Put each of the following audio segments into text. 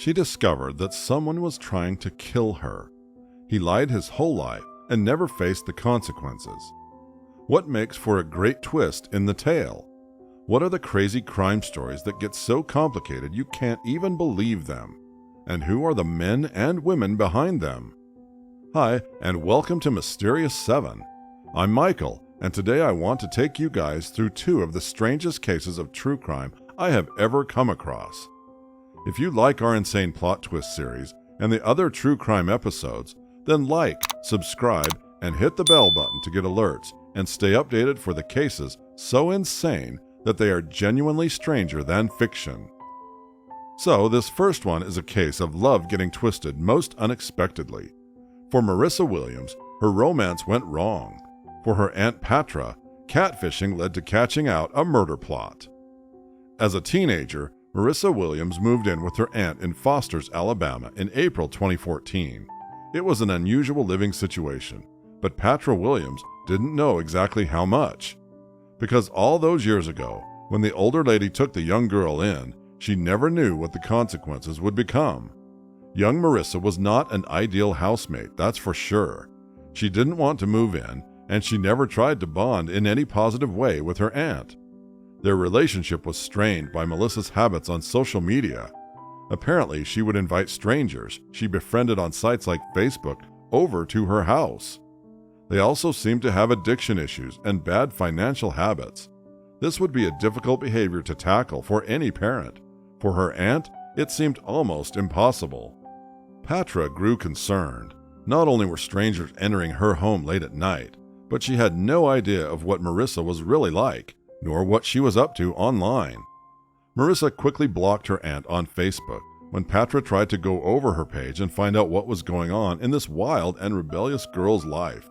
she discovered that someone was trying to kill her. He lied his whole life and never faced the consequences. What makes for a great twist in the tale? What are the crazy crime stories that get so complicated you can't even believe them? And who are the men and women behind them? Hi, and welcome to Mysterious 7. I'm Michael, and today I want to take you guys through two of the strangest cases of true crime I have ever come across. If you like our Insane Plot Twist series and the other true crime episodes, then like, subscribe, and hit the bell button to get alerts and stay updated for the cases so insane that they are genuinely stranger than fiction. So, this first one is a case of love getting twisted most unexpectedly. For Marissa Williams, her romance went wrong. For her Aunt Patra, catfishing led to catching out a murder plot. As a teenager, Marissa Williams moved in with her aunt in Foster's, Alabama in April 2014. It was an unusual living situation, but Patra Williams didn't know exactly how much. Because all those years ago, when the older lady took the young girl in, she never knew what the consequences would become. Young Marissa was not an ideal housemate, that's for sure. She didn't want to move in, and she never tried to bond in any positive way with her aunt. Their relationship was strained by Melissa's habits on social media. Apparently, she would invite strangers she befriended on sites like Facebook over to her house. They also seemed to have addiction issues and bad financial habits. This would be a difficult behavior to tackle for any parent. For her aunt, it seemed almost impossible. Patra grew concerned. Not only were strangers entering her home late at night, but she had no idea of what Marissa was really like, nor what she was up to online. Marissa quickly blocked her aunt on Facebook when Patra tried to go over her page and find out what was going on in this wild and rebellious girl's life.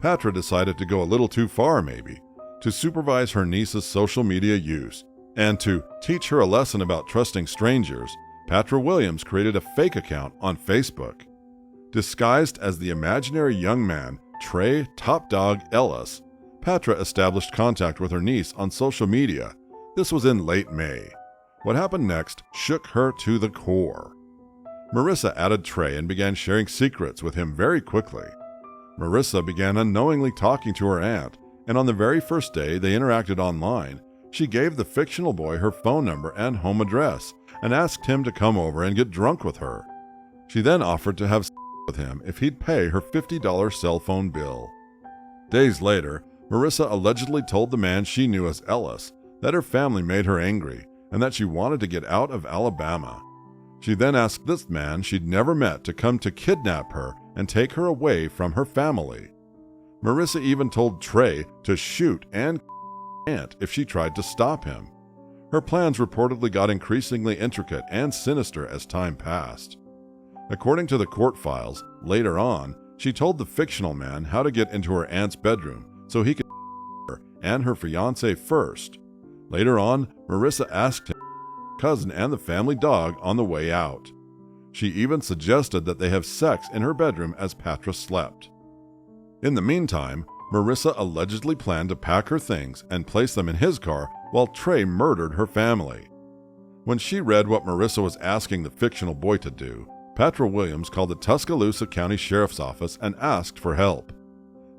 Patra decided to go a little too far, maybe, to supervise her niece's social media use, and to teach her a lesson about trusting strangers. Patra Williams created a fake account on Facebook. Disguised as the imaginary young man, Trey Top Dog Ellis, Patra established contact with her niece on social media. This was in late May. What happened next shook her to the core. Marissa added Trey and began sharing secrets with him very quickly. Marissa began unknowingly talking to her aunt, and on the very first day they interacted online, she gave the fictional boy her phone number and home address and asked him to come over and get drunk with her. She then offered to have sex with him if he'd pay her $50 cell phone bill. Days later, Marissa allegedly told the man she knew as Ellis that her family made her angry and that she wanted to get out of Alabama. She then asked this man she'd never met to come to kidnap her and take her away from her family. Marissa even told Trey to shoot and aunt if she tried to stop him. Her plans reportedly got increasingly intricate and sinister as time passed. According to the court files, later on, she told the fictional man how to get into her aunt's bedroom so he could her and her fiancé first. Later on, Marissa asked him cousin and the family dog on the way out. She even suggested that they have sex in her bedroom as Patra slept. In the meantime, Marissa allegedly planned to pack her things and place them in his car while Trey murdered her family. When she read what Marissa was asking the fictional boy to do, Patra Williams called the Tuscaloosa County Sheriff's Office and asked for help.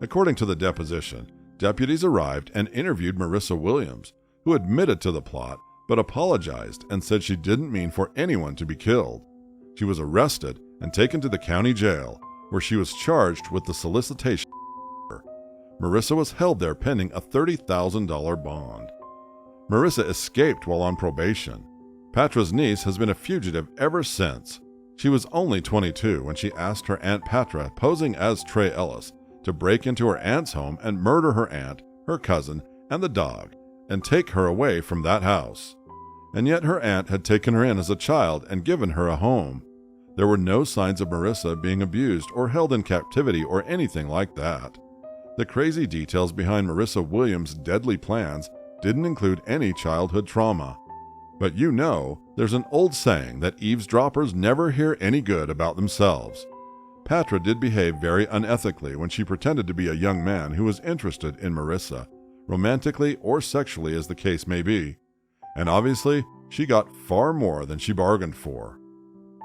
According to the deposition, deputies arrived and interviewed Marissa Williams, who admitted to the plot but apologized and said she didn't mean for anyone to be killed. She was arrested and taken to the county jail, where she was charged with the solicitation. Marissa was held there pending a $30,000 bond. Marissa escaped while on probation. Patra's niece has been a fugitive ever since. She was only 22 when she asked her Aunt Patra, posing as Trey Ellis, to break into her aunt's home and murder her aunt, her cousin, and the dog, and take her away from that house. And yet her aunt had taken her in as a child and given her a home. There were no signs of Marissa being abused or held in captivity or anything like that. The crazy details behind Marissa Williams' deadly plans didn't include any childhood trauma. But you know, there's an old saying that eavesdroppers never hear any good about themselves. Patra did behave very unethically when she pretended to be a young man who was interested in Marissa, romantically or sexually as the case may be. And obviously, she got far more than she bargained for.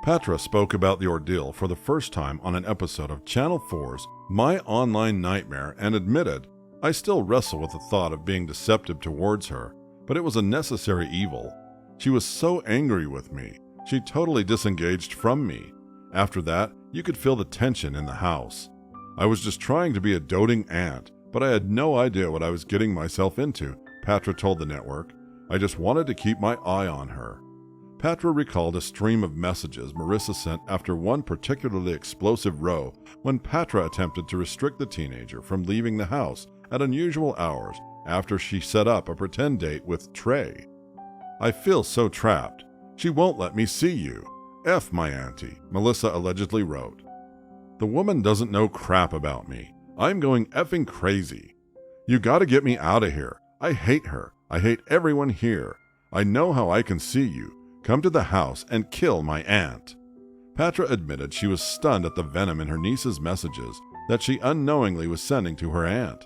Patra spoke about the ordeal for the first time on an episode of Channel 4's My Online Nightmare and admitted, "I still wrestle with the thought of being deceptive towards her, but it was a necessary evil. She was so angry with me. She totally disengaged from me. After that, you could feel the tension in the house. I was just trying to be a doting aunt, but I had no idea what I was getting myself into," Patra told the network. "I just wanted to keep my eye on her." Patra recalled a stream of messages Marissa sent after one particularly explosive row when Patra attempted to restrict the teenager from leaving the house at unusual hours after she set up a pretend date with Trey. "I feel so trapped. She won't let me see you. F my auntie," Melissa allegedly wrote. "The woman doesn't know crap about me. I'm going effing crazy. You gotta get me out of here. I hate her. I hate everyone here. I know how I can see you. Come to the house and kill my aunt." Patra admitted she was stunned at the venom in her niece's messages that she unknowingly was sending to her aunt.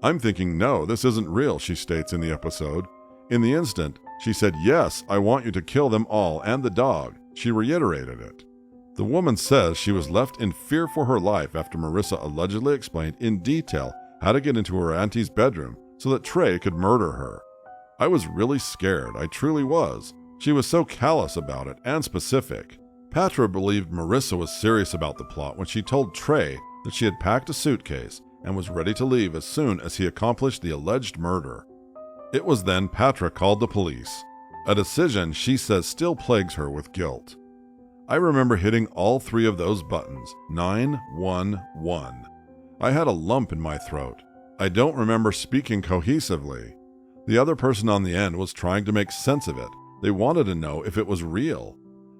"I'm thinking, no, this isn't real," she states in the episode. "In the instant, she said, 'Yes, I want you to kill them all and the dog.' She reiterated it." The woman says she was left in fear for her life after Marissa allegedly explained in detail how to get into her auntie's bedroom so that Trey could murder her. "I was really scared, I truly was. She was so callous about it and specific." Patra believed Marissa was serious about the plot when she told Trey that she had packed a suitcase and was ready to leave as soon as he accomplished the alleged murder. It was then Patra called the police, a decision she says still plagues her with guilt. "I remember hitting all 3 of those buttons, 911. I had a lump in my throat. I don't remember speaking cohesively. The other person on the end was trying to make sense of it. They wanted to know if it was real."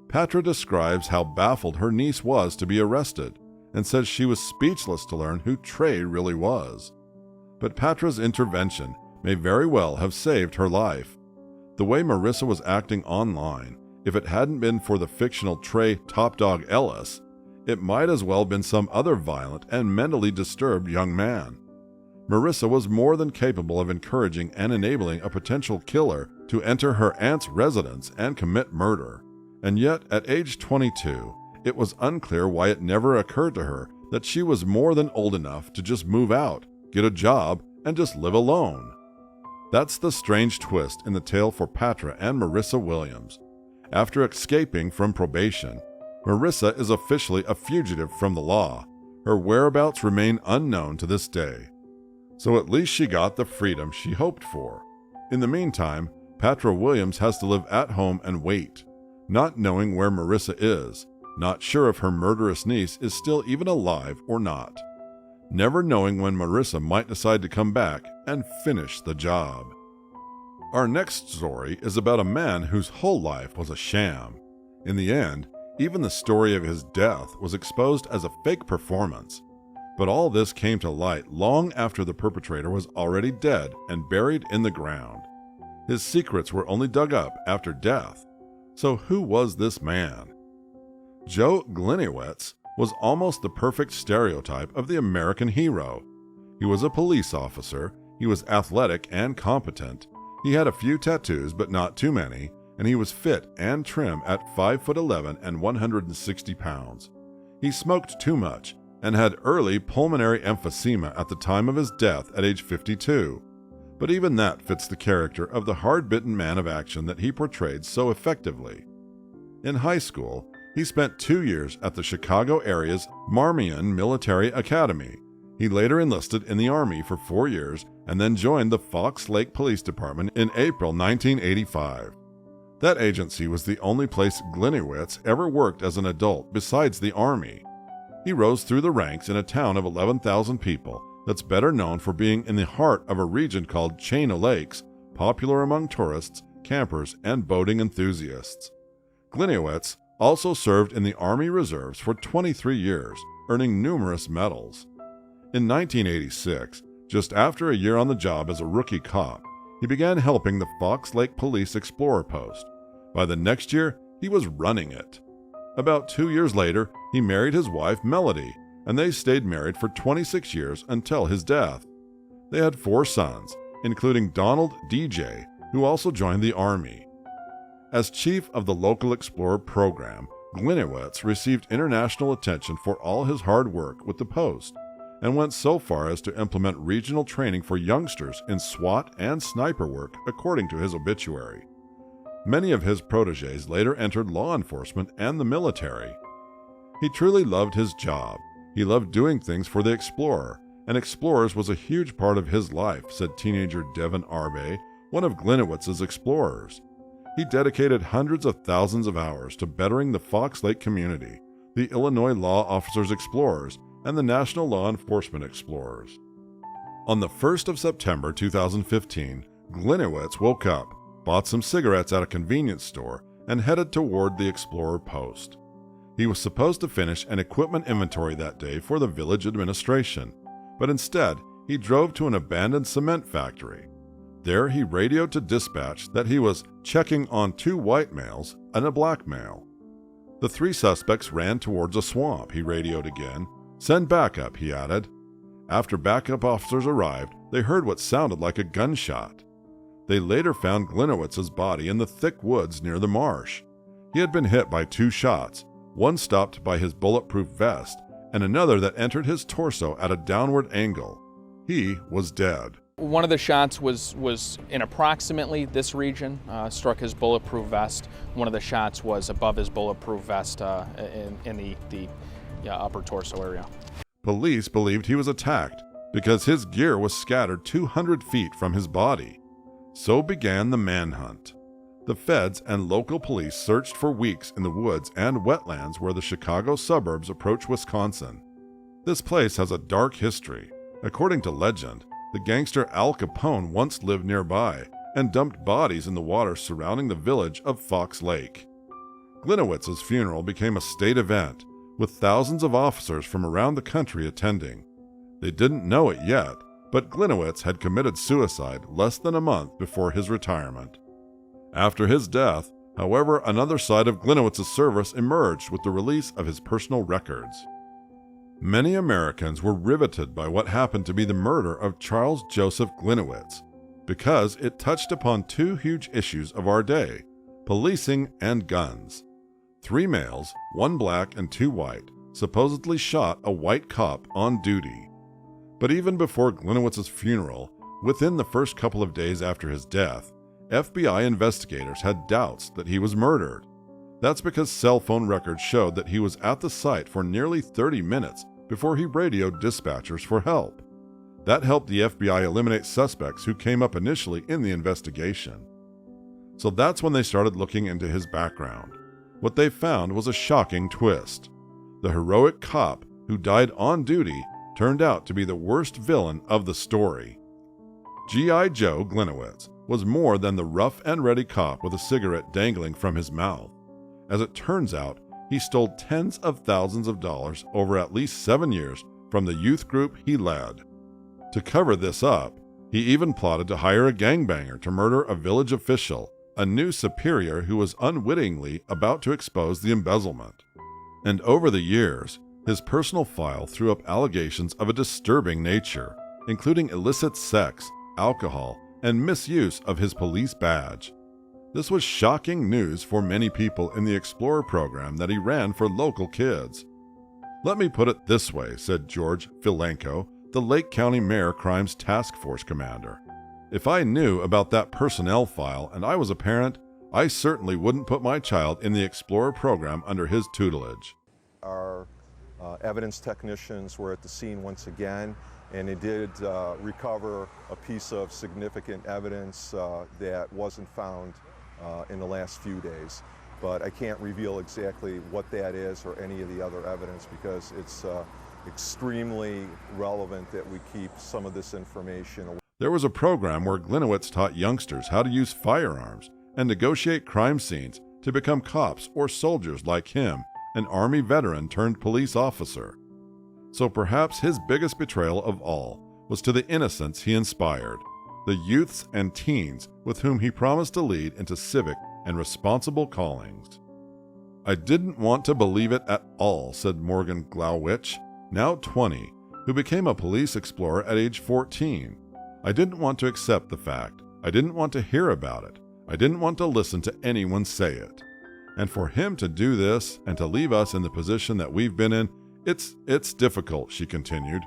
Patra describes how baffled her niece was to be arrested and says she was speechless to learn who Trey really was. But Patra's intervention may very well have saved her life. The way Marissa was acting online, if it hadn't been for the fictional Trey Top Dog Ellis, it might as well have been some other violent and mentally disturbed young man. Marissa was more than capable of encouraging and enabling a potential killer to enter her aunt's residence and commit murder. And yet, at age 22, it was unclear why it never occurred to her that she was more than old enough to just move out, get a job, and just live alone. That's the strange twist in the tale for Patra and Marissa Williams. After escaping from probation, Marissa is officially a fugitive from the law. Her whereabouts remain unknown to this day. So at least she got the freedom she hoped for. In the meantime, Patra Williams has to live at home and wait, not knowing where Marissa is, not sure if her murderous niece is still even alive or not, never knowing when Marissa might decide to come back and finish the job. Our next story is about a man whose whole life was a sham. In the end, even the story of his death was exposed as a fake performance. But all this came to light long after the perpetrator was already dead and buried in the ground. His secrets were only dug up after death. So who was this man? Joe Gliniewicz was almost the perfect stereotype of the American hero. He was a police officer, he was athletic and competent, he had a few tattoos but not too many, and he was fit and trim at 5'11" and 160 pounds. He smoked too much and had early pulmonary emphysema at the time of his death at age 52. But even that fits the character of the hard-bitten man of action that he portrayed so effectively. In high school, he spent 2 years at the Chicago area's Marmion Military Academy. He later enlisted in the Army for 4 years and then joined the Fox Lake Police Department in April 1985. That agency was the only place Gliniewicz ever worked as an adult besides the Army. He rose through the ranks in a town of 11,000 people that's better known for being in the heart of a region called Chain of Lakes, popular among tourists, campers, and boating enthusiasts. Gliniewicz also served in the Army Reserves for 23 years, earning numerous medals. In 1986, just after a year on the job as a rookie cop, he began helping the Fox Lake Police Explorer Post. By the next year, he was running it. About 2 years later, he married his wife, Melody, and they stayed married for 26 years until his death. They had 4 sons, including Donald DJ, who also joined the Army. As chief of the local Explorer program, Gliniewicz received international attention for all his hard work with the Post and went so far as to implement regional training for youngsters in SWAT and sniper work, according to his obituary. Many of his protégés later entered law enforcement and the military. He truly loved his job. He loved doing things for the Explorer, and Explorers was a huge part of his life, said teenager Devin Arbe, one of Gliniewicz's explorers. He dedicated hundreds of thousands of hours to bettering the Fox Lake community, the Illinois Law Officers Explorers, and the National Law Enforcement Explorers. On the 1st of September 2015, Gliniewicz woke up, bought some cigarettes at a convenience store, and headed toward the Explorer post. He was supposed to finish an equipment inventory that day for the village administration, but instead he drove to an abandoned cement factory. There he radioed to dispatch that he was checking on 2 white males and a black male. The 3 suspects ran towards a swamp, he radioed again. Send backup, he added. After backup officers arrived, they heard what sounded like a gunshot. They later found Gliniewicz's body in the thick woods near the marsh. He had been hit by 2 shots, one stopped by his bulletproof vest, and another that entered his torso at a downward angle. He was dead. One of the shots was in approximately this region, struck his bulletproof vest. One of the shots was above his bulletproof vest in the upper torso area. Police believed he was attacked because his gear was scattered 200 feet from his body. So began the manhunt. The feds and local police searched for weeks in the woods and wetlands where the Chicago suburbs approach Wisconsin. This place has a dark history. According to legend, the gangster Al Capone once lived nearby and dumped bodies in the water surrounding the village of Fox Lake. Gliniewicz's funeral became a state event, with thousands of officers from around the country attending. They didn't know it yet, but Gliniewicz had committed suicide less than a month before his retirement. After his death, however, another side of Gliniewicz's service emerged with the release of his personal records. Many Americans were riveted by what happened to be the murder of Charles Joseph Gliniewicz, because it touched upon 2 huge issues of our day: policing and guns. 3 males, 1 black and 2 white, supposedly shot a white cop on duty. But even before Gliniewicz's funeral, within the first couple of days after his death, FBI investigators had doubts that he was murdered. That's because cell phone records showed that he was at the site for nearly 30 minutes before he radioed dispatchers for help. That helped the FBI eliminate suspects who came up initially in the investigation. So that's when they started looking into his background. What they found was a shocking twist. The heroic cop who died on duty turned out to be the worst villain of the story. G.I. Joe Gliniewicz was more than the rough and ready cop with a cigarette dangling from his mouth. As it turns out, he stole tens of thousands of dollars over at least 7 years from the youth group he led. To cover this up, he even plotted to hire a gangbanger to murder a village official, a new superior who was unwittingly about to expose the embezzlement. And over the years, his personal file threw up allegations of a disturbing nature, including illicit sex, alcohol, and misuse of his police badge. This was shocking news for many people in the Explorer program that he ran for local kids. Let me put it this way, said George Filenko, the Lake County Mayor Crimes Task Force commander. If I knew about that personnel file and I was a parent, I certainly wouldn't put my child in the Explorer program under his tutelage. Our evidence technicians were at the scene once again, and they did recover a piece of significant evidence that wasn't found in the last few days. But I can't reveal exactly what that is or any of the other evidence because it's extremely relevant that we keep some of this information away. There was a program where Gliniewicz taught youngsters how to use firearms and negotiate crime scenes to become cops or soldiers like him, an Army veteran turned police officer. So perhaps his biggest betrayal of all was to the innocents he inspired, the youths and teens with whom he promised to lead into civic and responsible callings. I didn't want to believe it at all, said Morgan Gliniewicz, now 20, who became a police explorer at age 14. I didn't want to accept the fact. I didn't want to hear about it. I didn't want to listen to anyone say it. And for him to do this and to leave us in the position that we've been in, it's difficult, she continued,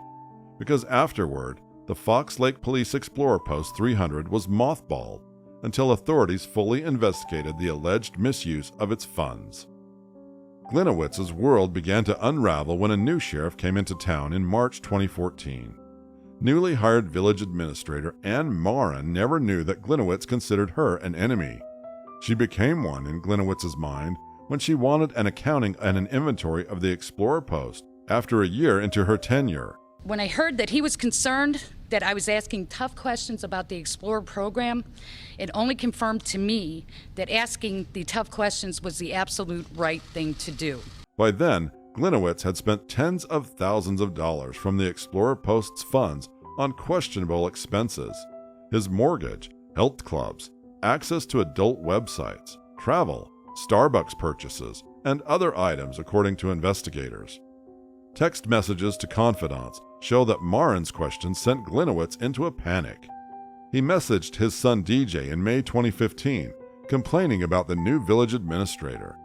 because afterward, the Fox Lake Police Explorer Post 300 was mothballed until authorities fully investigated the alleged misuse of its funds. Gliniewicz's world began to unravel when a new sheriff came into town in March 2014. Newly hired village administrator Ann Moran never knew that Gliniewicz considered her an enemy. She became one in Gliniewicz's mind when she wanted an accounting and an inventory of the Explorer Post after a year into her tenure. When I heard that he was concerned that I was asking tough questions about the Explorer program, it only confirmed to me that asking the tough questions was the absolute right thing to do. By then, Gliniewicz had spent tens of thousands of dollars from the Explorer Post's funds on questionable expenses: his mortgage, health clubs, access to adult websites, travel, Starbucks purchases, and other items, according to investigators. Text messages to confidants show that Marin's questions sent Gliniewicz into a panic. He messaged his son DJ in May 2015, complaining about the new village administrator.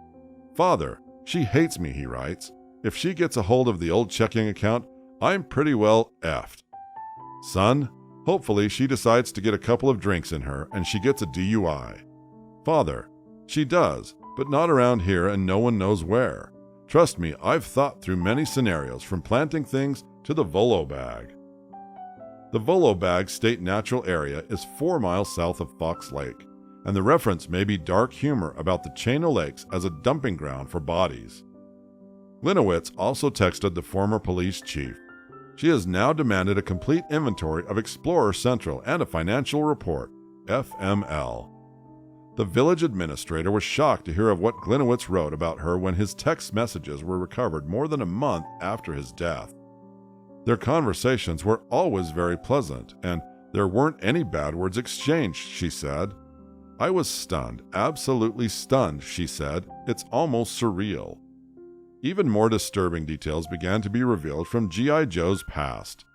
"Father, she hates me," he writes. "If she gets a hold of the old checking account, I'm pretty well effed. Son, hopefully she decides to get a couple of drinks in her and she gets a DUI. Father, she does, but not around here and no one knows where. Trust me, I've thought through many scenarios from planting things to the Volo Bag." The Volo Bag State Natural Area is 4 miles south of Fox Lake, and the reference may be dark humor about the chain of lakes as a dumping ground for bodies. Gliniewicz also texted the former police chief. She has now demanded a complete inventory of Explorer Central and a financial report, FML. The village administrator was shocked to hear of what Gliniewicz wrote about her when his text messages were recovered more than a month after his death. Their conversations were always very pleasant, and there weren't any bad words exchanged, she said. "I was stunned, absolutely stunned," she said. "It's almost surreal." Even more disturbing details began to be revealed from G.I. Joe's past.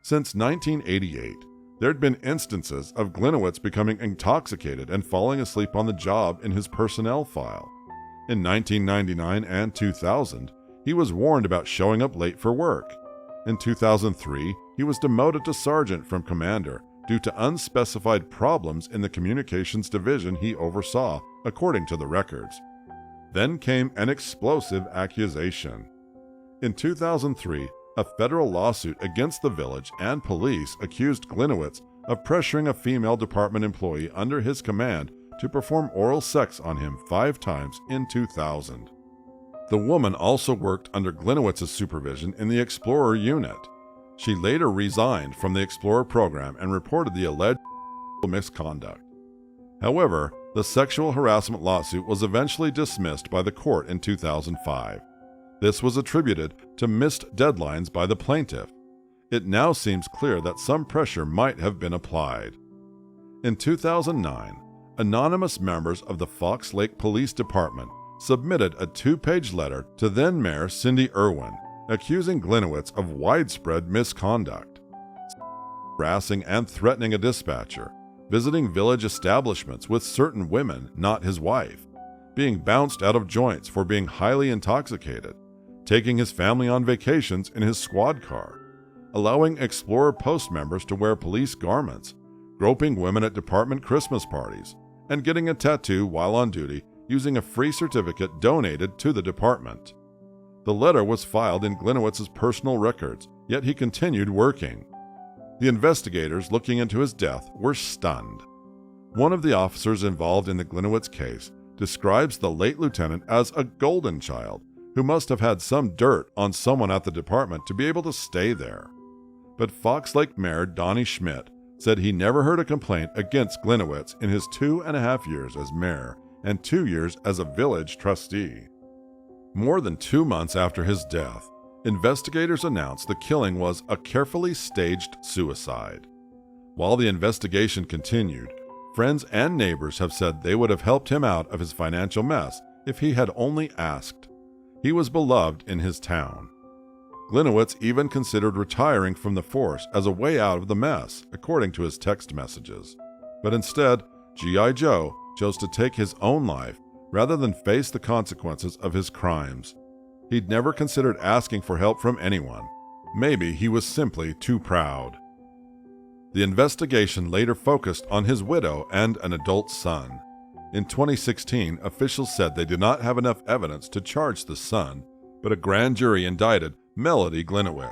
Since 1988, there had been instances of Gliniewicz becoming intoxicated and falling asleep on the job in his personnel file. In 1999 and 2000, he was warned about showing up late for work. In 2003, he was demoted to sergeant from commander due to unspecified problems in the communications division he oversaw, according to the records. Then came an explosive accusation. In 2003, a federal lawsuit against the village and police accused Gliniewicz of pressuring a female department employee under his command to perform oral sex on him 5 times in 2000. The woman also worked under Gliniewicz's supervision in the Explorer unit. She later resigned from the Explorer program and reported the alleged misconduct. However, the sexual harassment lawsuit was eventually dismissed by the court in 2005. This was attributed to missed deadlines by the plaintiff. It now seems clear that some pressure might have been applied. In 2009, anonymous members of the Fox Lake Police Department submitted a 2-page letter to then-Mayor Cindy Irwin, accusing Gliniewicz of widespread misconduct, harassing and threatening a dispatcher, visiting village establishments with certain women not his wife, being bounced out of joints for being highly intoxicated, taking his family on vacations in his squad car, allowing Explorer Post members to wear police garments, groping women at department Christmas parties, and getting a tattoo while on duty using a free certificate donated to the department. The letter was filed in Gliniewicz's personal records, yet he continued working. The investigators looking into his death were stunned. One of the officers involved in the Gliniewicz case describes the late lieutenant as a golden child who must have had some dirt on someone at the department to be able to stay there. But Fox Lake Mayor Donnie Schmidt said he never heard a complaint against Gliniewicz in his 2.5 years as mayor and 2 years as a village trustee. More than 2 months after his death, investigators announced the killing was a carefully staged suicide. While the investigation continued, friends and neighbors have said they would have helped him out of his financial mess if he had only asked. He was beloved in his town. Gliniewicz even considered retiring from the force as a way out of the mess, according to his text messages. But instead, G.I. Joe chose to take his own life rather than face the consequences of his crimes. He'd never considered asking for help from anyone. Maybe he was simply too proud. The investigation later focused on his widow and an adult son. In 2016, officials said they did not have enough evidence to charge the son, but a grand jury indicted Melody Gliniewicz.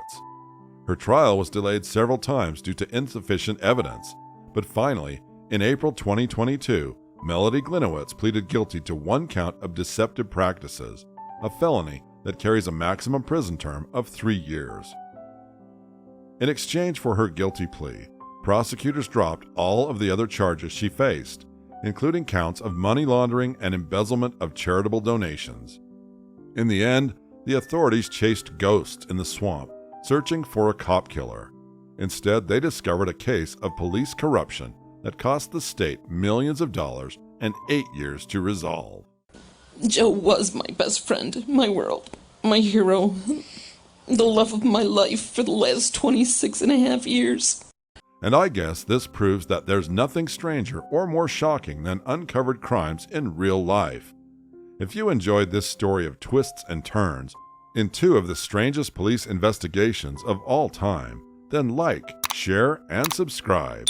Her trial was delayed several times due to insufficient evidence, but finally, in April 2022, Melody Gliniewicz pleaded guilty to 1 count of deceptive practices, a felony that carries a maximum prison term of 3 years. In exchange for her guilty plea, prosecutors dropped all of the other charges she faced, including counts of money laundering and embezzlement of charitable donations. In the end, the authorities chased ghosts in the swamp, searching for a cop killer. Instead, they discovered a case of police corruption that cost the state millions of dollars and 8 years to resolve. Joe was my best friend, my world, my hero, the love of my life for the last 26 and a half years. And I guess this proves that there's nothing stranger or more shocking than uncovered crimes in real life. If you enjoyed this story of twists and turns in 2 of the strangest police investigations of all time, then like, share, and subscribe.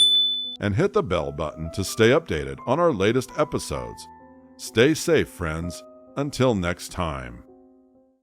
And hit the bell button to stay updated on our latest episodes. Stay safe, friends. Until next time.